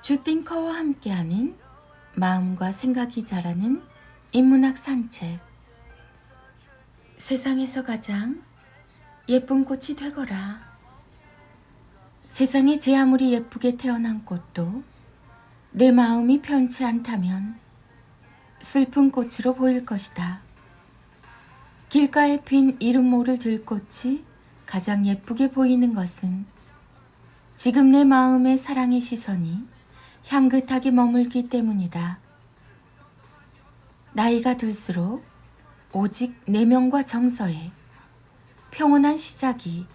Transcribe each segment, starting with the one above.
주띵커와 함께하는 마음과 생각이 자라는 인문학 산책. 세상에서 가장 예쁜 꽃이 되거라. 세상에 제 아무리 예쁘게 태어난 꽃도 내 마음이 편치 않다면 슬픈 꽃으로 보일 것이다. 길가에 핀 이름 모를 들꽃이 가장 예쁘게 보이는 것은 지금 내 마음의 사랑의 시선이 향긋하게 머물기 때문이다. 나이가 들수록 오직 내면과 정서의 평온한 시작이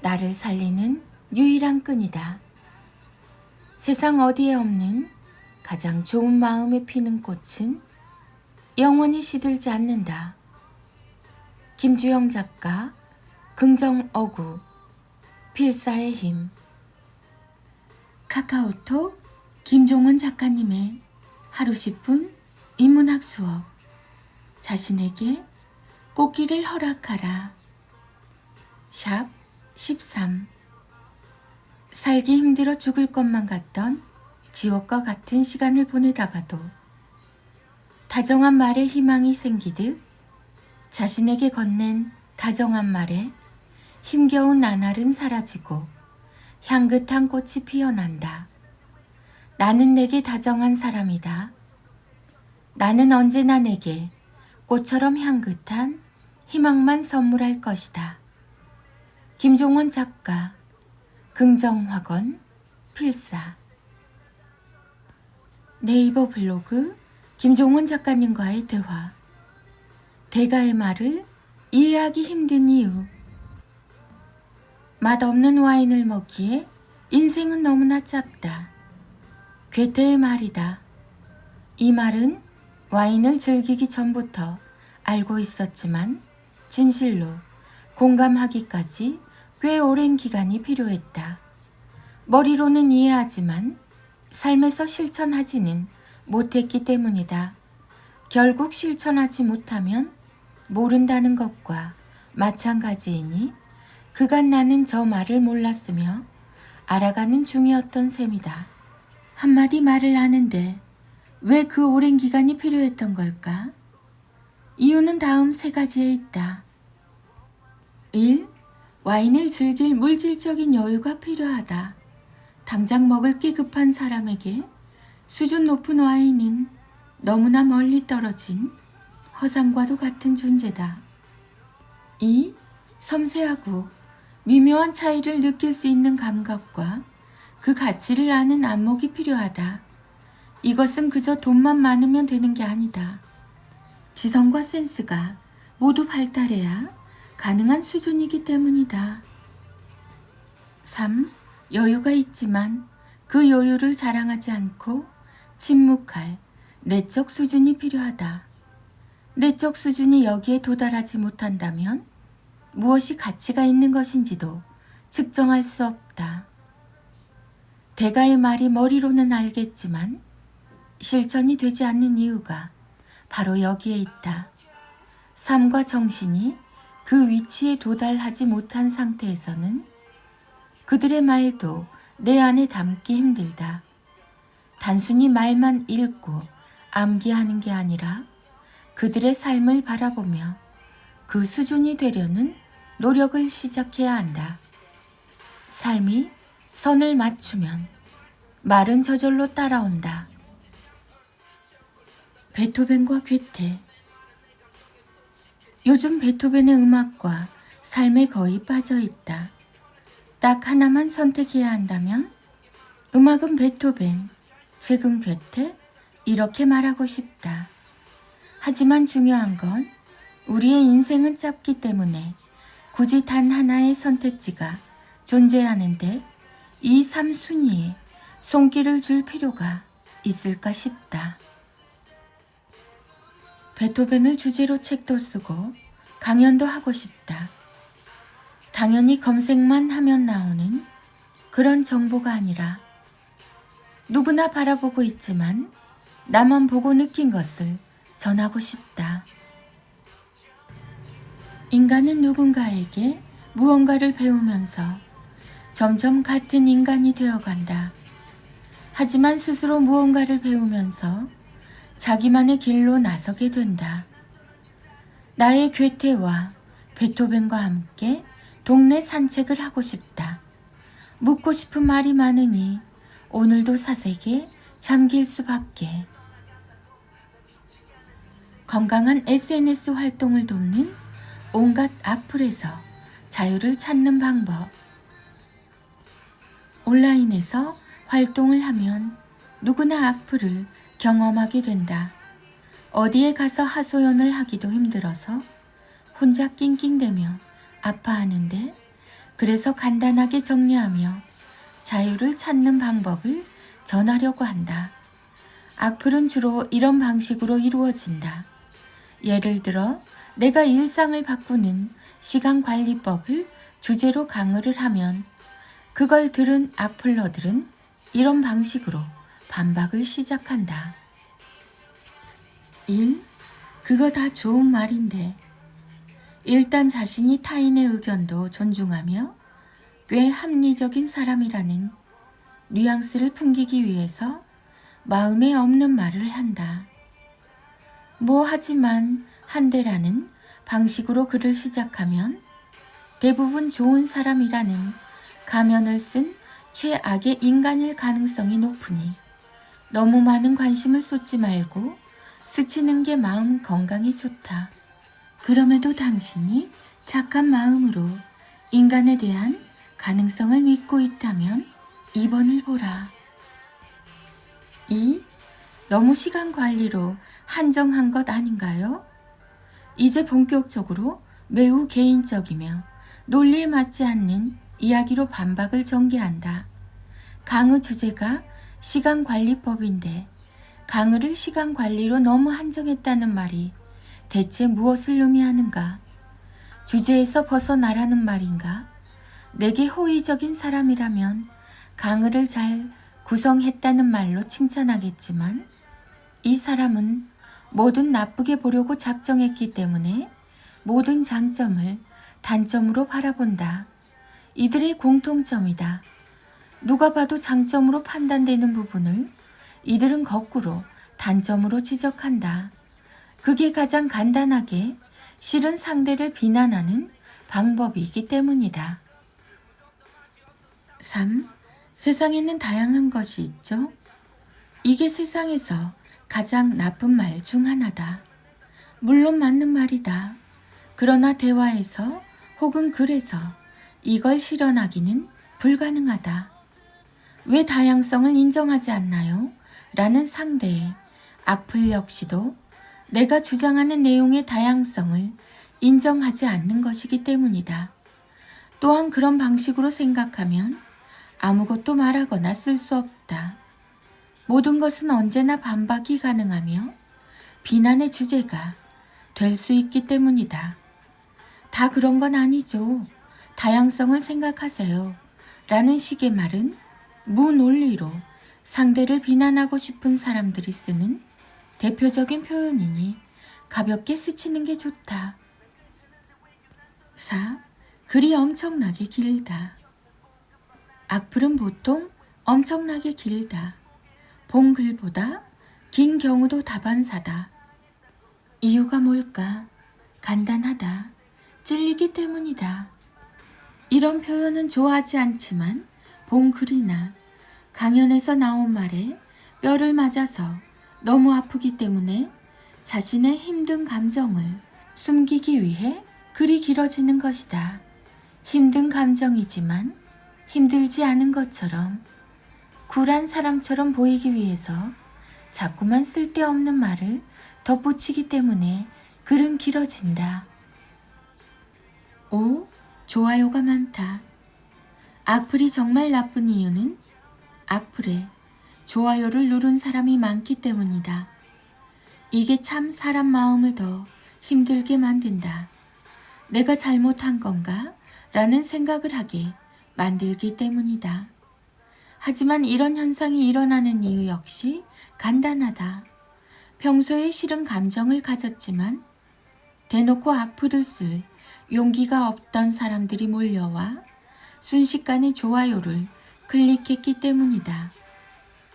나를 살리는 유일한 끈이다. 세상 어디에 없는 가장 좋은 마음에 피는 꽃은 영원히 시들지 않는다. 김주영 작가, 긍정어구, 필사의 힘. 카카오톡 김종원 작가님의 하루 10분 인문학 수업. 자신에게 꽃길을 허락하라. 샵 13. 살기 힘들어 죽을 것만 같던 지옥과 같은 시간을 보내다가도 다정한 말에 희망이 생기듯 자신에게 건넨 다정한 말에 힘겨운 나날은 사라지고 향긋한 꽃이 피어난다. 나는 내게 다정한 사람이다. 나는 언제나 내게 꽃처럼 향긋한 희망만 선물할 것이다. 김종원 작가, 긍정학원, 필사. 네이버 블로그 김종원 작가님과의 대화. 대가의 말을 이해하기 힘든 이유. 맛없는 와인을 먹기에 인생은 너무나 짧다. 괴테의 말이다. 이 말은 와인을 즐기기 전부터 알고 있었지만 진실로 공감하기까지 꽤 오랜 기간이 필요했다. 머리로는 이해하지만 삶에서 실천하지는 못했기 때문이다. 결국 실천하지 못하면 모른다는 것과 마찬가지이니 그간 나는 저 말을 몰랐으며 알아가는 중이었던 셈이다. 한마디 말을 하는데 왜 그 오랜 기간이 필요했던 걸까? 이유는 다음 세 가지에 있다. 1. 와인을 즐길 물질적인 여유가 필요하다. 당장 먹을 게 급한 사람에게 수준 높은 와인은 너무나 멀리 떨어진 허상과도 같은 존재다. 2. 섬세하고 미묘한 차이를 느낄 수 있는 감각과 그 가치를 아는 안목이 필요하다. 이것은 그저 돈만 많으면 되는 게 아니다. 지성과 센스가 모두 발달해야 가능한 수준이기 때문이다. 3. 여유가 있지만 그 여유를 자랑하지 않고 침묵할 내적 수준이 필요하다. 내적 수준이 여기에 도달하지 못한다면 무엇이 가치가 있는 것인지도 측정할 수 없다. 대가의 말이 머리로는 알겠지만 실천이 되지 않는 이유가 바로 여기에 있다. 삶과 정신이 그 위치에 도달하지 못한 상태에서는 그들의 말도 내 안에 담기 힘들다. 단순히 말만 읽고 암기하는 게 아니라 그들의 삶을 바라보며 그 수준이 되려는 노력을 시작해야 한다. 삶이 선을 맞추면 말은 저절로 따라온다. 베토벤과 괴테. 요즘 베토벤의 음악과 삶에 거의 빠져 있다. 딱 하나만 선택해야 한다면 음악은 베토벤, 책은 괴테, 이렇게 말하고 싶다. 하지만 중요한 건 우리의 인생은 짧기 때문에 굳이 단 하나의 선택지가 존재하는데 이 3순위에 손길을 줄 필요가 있을까 싶다. 베토벤을 주제로 책도 쓰고 강연도 하고 싶다. 당연히 검색만 하면 나오는 그런 정보가 아니라 누구나 바라보고 있지만 나만 보고 느낀 것을 전하고 싶다. 인간은 누군가에게 무언가를 배우면서 점점 같은 인간이 되어간다. 하지만 스스로 무언가를 배우면서 자기만의 길로 나서게 된다. 나의 괴테와 베토벤과 함께 동네 산책을 하고 싶다. 묻고 싶은 말이 많으니 오늘도 사색에 잠길 수밖에. 건강한 SNS 활동을 돕는 온갖 악플에서 자유를 찾는 방법. 온라인에서 활동을 하면 누구나 악플을 경험하게 된다. 어디에 가서 하소연을 하기도 힘들어서 혼자 낑낑대며 아파하는데, 그래서 간단하게 정리하며 자유를 찾는 방법을 전하려고 한다. 악플은 주로 이런 방식으로 이루어진다. 예를 들어 내가 일상을 바꾸는 시간관리법을 주제로 강의를 하면 그걸 들은 악플러들은 이런 방식으로 반박을 시작한다. 1. 그거 다 좋은 말인데. 일단 자신이 타인의 의견도 존중하며 꽤 합리적인 사람이라는 뉘앙스를 풍기기 위해서 마음에 없는 말을 한다. 하지만 한데라는 방식으로 글을 시작하면 대부분 좋은 사람이라는 가면을 쓴 최악의 인간일 가능성이 높으니 너무 많은 관심을 쏟지 말고 스치는 게 마음 건강에 좋다. 그럼에도 당신이 착한 마음으로 인간에 대한 가능성을 믿고 있다면 2번을 보라. 2. 너무 시간 관리로 한정한 것 아닌가요? 이제 본격적으로 매우 개인적이며 논리에 맞지 않는 이야기로 반박을 전개한다. 강의 주제가 시간관리법인데 강의를 시간관리로 너무 한정했다는 말이 대체 무엇을 의미하는가? 주제에서 벗어나라는 말인가? 내게 호의적인 사람이라면 강의를 잘 구성했다는 말로 칭찬하겠지만 이 사람은 뭐든 나쁘게 보려고 작정했기 때문에 모든 장점을 단점으로 바라본다. 이들의 공통점이다. 누가 봐도 장점으로 판단되는 부분을 이들은 거꾸로 단점으로 지적한다. 그게 가장 간단하게 싫은 상대를 비난하는 방법이기 때문이다. 3. 세상에는 다양한 것이 있죠. 이게 세상에서 가장 나쁜 말 중 하나다. 물론 맞는 말이다. 그러나 대화에서 혹은 글에서 이걸 실현하기는 불가능하다. 왜 다양성을 인정하지 않나요? 라는 상대의 악플 역시도 내가 주장하는 내용의 다양성을 인정하지 않는 것이기 때문이다. 또한 그런 방식으로 생각하면 아무것도 말하거나 쓸 수 없다. 모든 것은 언제나 반박이 가능하며 비난의 주제가 될 수 있기 때문이다. 다 그런 건 아니죠. 다양성을 생각하세요. 라는 식의 말은 무논리로 상대를 비난하고 싶은 사람들이 쓰는 대표적인 표현이니 가볍게 스치는 게 좋다. 4. 글이 엄청나게 길다. 악플은 보통 엄청나게 길다. 본 글보다 긴 경우도 다반사다. 이유가 뭘까? 간단하다. 찔리기 때문이다. 이런 표현은 좋아하지 않지만 본 글이나 강연에서 나온 말에 뼈를 맞아서 너무 아프기 때문에 자신의 힘든 감정을 숨기기 위해 글이 길어지는 것이다. 힘든 감정이지만 힘들지 않은 것처럼 굴한 사람처럼 보이기 위해서 자꾸만 쓸데없는 말을 덧붙이기 때문에 글은 길어진다. 5. 좋아요가 많다. 악플이 정말 나쁜 이유는 악플에 좋아요를 누른 사람이 많기 때문이다. 이게 참 사람 마음을 더 힘들게 만든다. 내가 잘못한 건가? 라는 생각을 하게 만들기 때문이다. 하지만 이런 현상이 일어나는 이유 역시 간단하다. 평소에 싫은 감정을 가졌지만 대놓고 악플을 쓸 용기가 없던 사람들이 몰려와 순식간에 좋아요를 클릭했기 때문이다.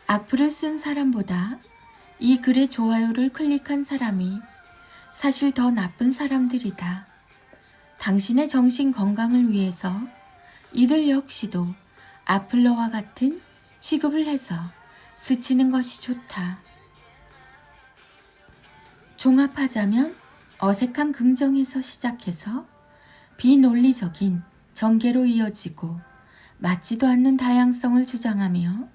악플을 쓴 사람보다 이 글의 좋아요를 클릭한 사람이 사실 더 나쁜 사람들이다. 당신의 정신 건강을 위해서 이들 역시도 악플러와 같은 취급을 해서 스치는 것이 좋다. 종합하자면 어색한 긍정에서 시작해서 비논리적인 전개로 이어지고 맞지도 않는 다양성을 주장하며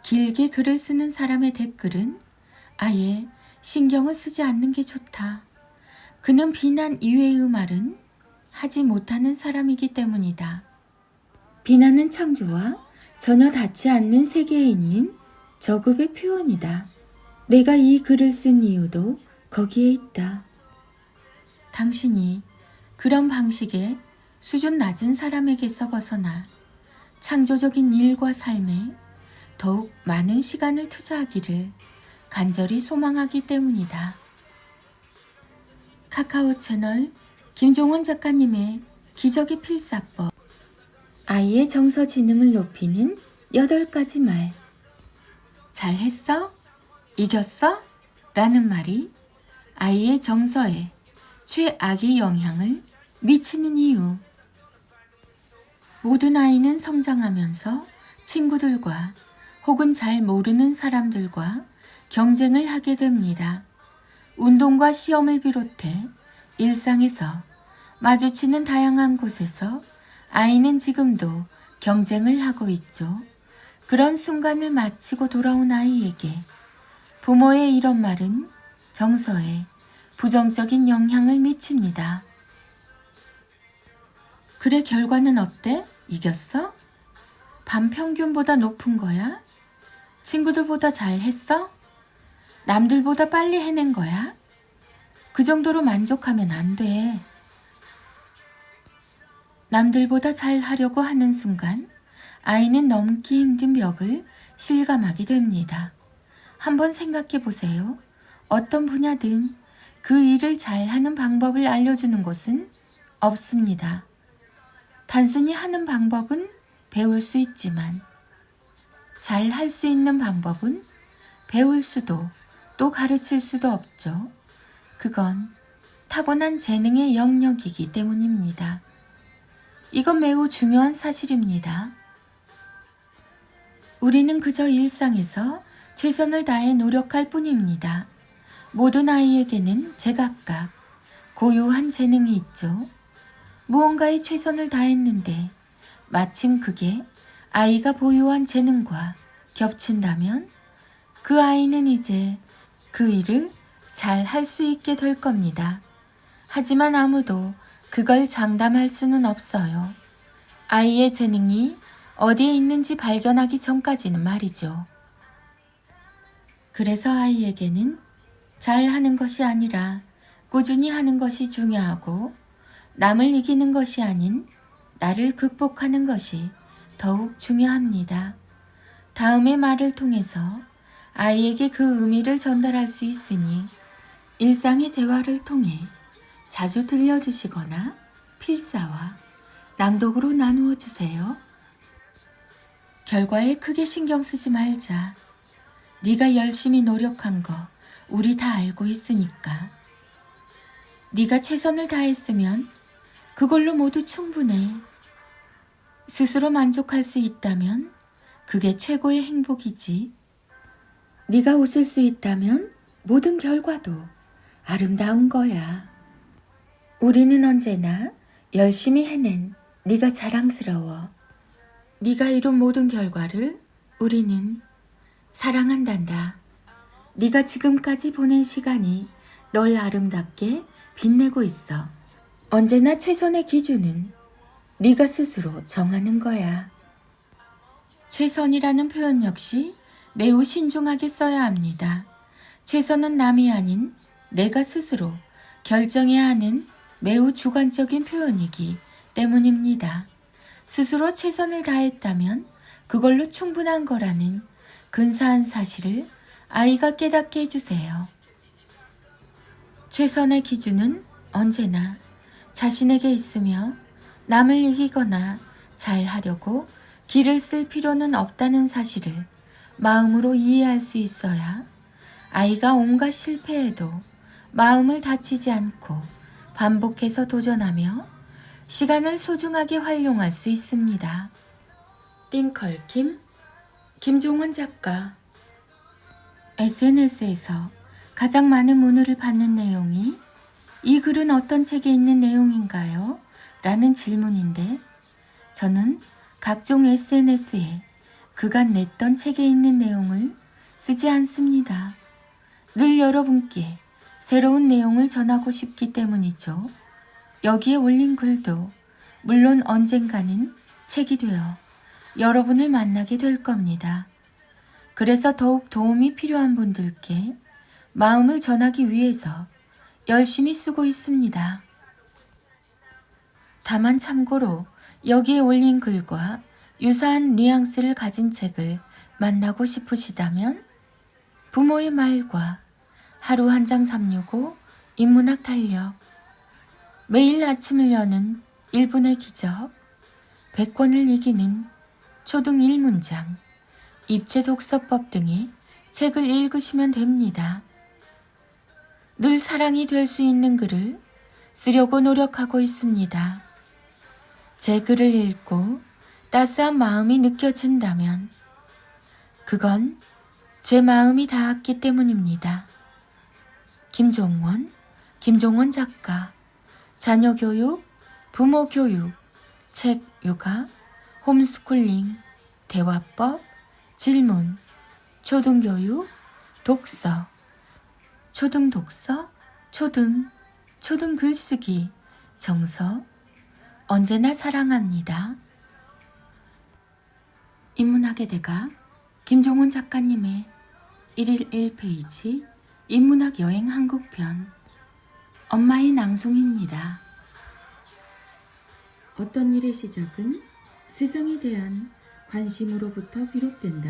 길게 글을 쓰는 사람의 댓글은 아예 신경을 쓰지 않는 게 좋다. 그는 비난 이외의 말은 하지 못하는 사람이기 때문이다. 비난은 창조와 전혀 닿지 않는 세계에 있는 저급의 표현이다. 내가 이 글을 쓴 이유도 거기에 있다. 당신이 그런 방식의 수준 낮은 사람에게서 벗어나 창조적인 일과 삶에 더욱 많은 시간을 투자하기를 간절히 소망하기 때문이다. 카카오 채널 김종원 작가님의 기적의 필사법. 아이의 정서 지능을 높이는 8가지 말. 잘했어? 이겼어? 라는 말이 아이의 정서에 최악의 영향을 미치는 이유. 모든 아이는 성장하면서 친구들과 혹은 잘 모르는 사람들과 경쟁을 하게 됩니다. 운동과 시험을 비롯해 일상에서 마주치는 다양한 곳에서 아이는 지금도 경쟁을 하고 있죠. 그런 순간을 마치고 돌아온 아이에게 부모의 이런 말은 정서에 부정적인 영향을 미칩니다. 그래, 결과는 어때? 이겼어? 반 평균보다 높은 거야? 친구들보다 잘했어? 남들보다 빨리 해낸 거야? 그 정도로 만족하면 안 돼. 남들보다 잘 하려고 하는 순간 아이는 넘기 힘든 벽을 실감하게 됩니다. 한번 생각해 보세요. 어떤 분야든 그 일을 잘하는 방법을 알려주는 곳은 없습니다. 단순히 하는 방법은 배울 수 있지만 잘 할 수 있는 방법은 배울 수도 또 가르칠 수도 없죠. 그건 타고난 재능의 영역이기 때문입니다. 이건 매우 중요한 사실입니다. 우리는 그저 일상에서 최선을 다해 노력할 뿐입니다. 모든 아이에게는 제각각 고유한 재능이 있죠. 무언가에 최선을 다했는데 마침 그게 아이가 보유한 재능과 겹친다면 그 아이는 이제 그 일을 잘 할 수 있게 될 겁니다. 하지만 아무도 그걸 장담할 수는 없어요. 아이의 재능이 어디에 있는지 발견하기 전까지는 말이죠. 그래서 아이에게는 잘하는 것이 아니라 꾸준히 하는 것이 중요하고 남을 이기는 것이 아닌 나를 극복하는 것이 더욱 중요합니다. 다음의 말을 통해서 아이에게 그 의미를 전달할 수 있으니 일상의 대화를 통해 자주 들려주시거나 필사와 낭독으로 나누어 주세요. 결과에 크게 신경 쓰지 말자. 네가 열심히 노력한 거 우리 다 알고 있으니까. 네가 최선을 다했으면 그걸로 모두 충분해. 스스로 만족할 수 있다면 그게 최고의 행복이지. 네가 웃을 수 있다면 모든 결과도 아름다운 거야. 우리는 언제나 열심히 해낸 네가 자랑스러워. 네가 이룬 모든 결과를 우리는 사랑한단다. 네가 지금까지 보낸 시간이 널 아름답게 빛내고 있어. 언제나 최선의 기준은 네가 스스로 정하는 거야. 최선이라는 표현 역시 매우 신중하게 써야 합니다. 최선은 남이 아닌 내가 스스로 결정해야 하는 매우 주관적인 표현이기 때문입니다. 스스로 최선을 다했다면 그걸로 충분한 거라는 근사한 사실을 아이가 깨닫게 해주세요. 최선의 기준은 언제나 자신에게 있으며 남을 이기거나 잘하려고 기를 쓸 필요는 없다는 사실을 마음으로 이해할 수 있어야 아이가 온갖 실패에도 마음을 다치지 않고 반복해서 도전하며 시간을 소중하게 활용할 수 있습니다. 띵컬킴, 김종원 작가. SNS에서 가장 많은 문의를 받는 내용이 이 글은 어떤 책에 있는 내용인가요? 라는 질문인데 저는 각종 SNS에 그간 냈던 책에 있는 내용을 쓰지 않습니다. 늘 여러분께 새로운 내용을 전하고 싶기 때문이죠. 여기에 올린 글도 물론 언젠가는 책이 되어 여러분을 만나게 될 겁니다. 그래서 더욱 도움이 필요한 분들께 마음을 전하기 위해서 열심히 쓰고 있습니다. 다만 참고로 여기에 올린 글과 유사한 뉘앙스를 가진 책을 만나고 싶으시다면 부모의 말과 하루 한 장 365 인문학 달력, 매일 아침을 여는 1분의 기적, 100권을 이기는 초등 1문장, 입체 독서법 등의 책을 읽으시면 됩니다. 늘 사랑이 될 수 있는 글을 쓰려고 노력하고 있습니다. 제 글을 읽고 따스한 마음이 느껴진다면 그건 제 마음이 닿았기 때문입니다. 김종원 작가. 자녀교육, 부모교육, 책 육아, 홈스쿨링, 대화법, 질문, 초등교육, 독서, 초등 독서, 초등 글쓰기, 정서, 언제나 사랑합니다. 인문학의 대가 김종원 작가님의 1일 1페이지 인문학 여행 한국편. 엄마의 낭송입니다. 어떤 일의 시작은 세상에 대한 관심으로부터 비롯된다.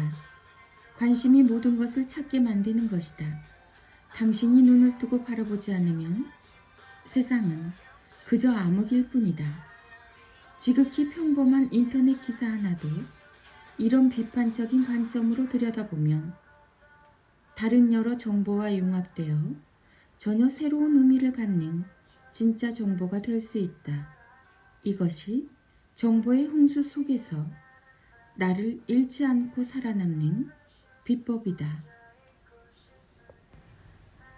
관심이 모든 것을 찾게 만드는 것이다. 당신이 눈을 뜨고 바라보지 않으면 세상은 그저 암흑일 뿐이다. 지극히 평범한 인터넷 기사 하나도 이런 비판적인 관점으로 들여다보면 다른 여러 정보와 융합되어 전혀 새로운 의미를 갖는 진짜 정보가 될 수 있다. 이것이 정보의 홍수 속에서 나를 잃지 않고 살아남는 비법이다.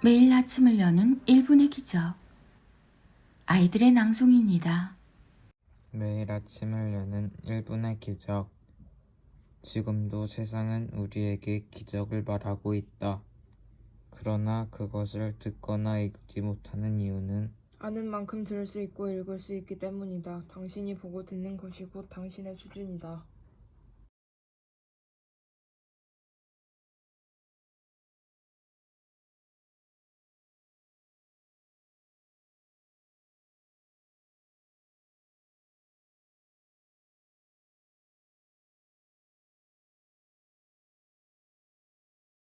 매일 아침을 여는 1분의 기적. 아이들의 낭송입니다. 매일 아침을 여는 1분의 기적. 지금도 세상은 우리에게 기적을 말하고 있다. 그러나 그것을 듣거나 읽지 못하는 이유는 아는 만큼 들을 수 있고 읽을 수 있기 때문이다. 당신이 보고 듣는 것이 곧 당신의 수준이다.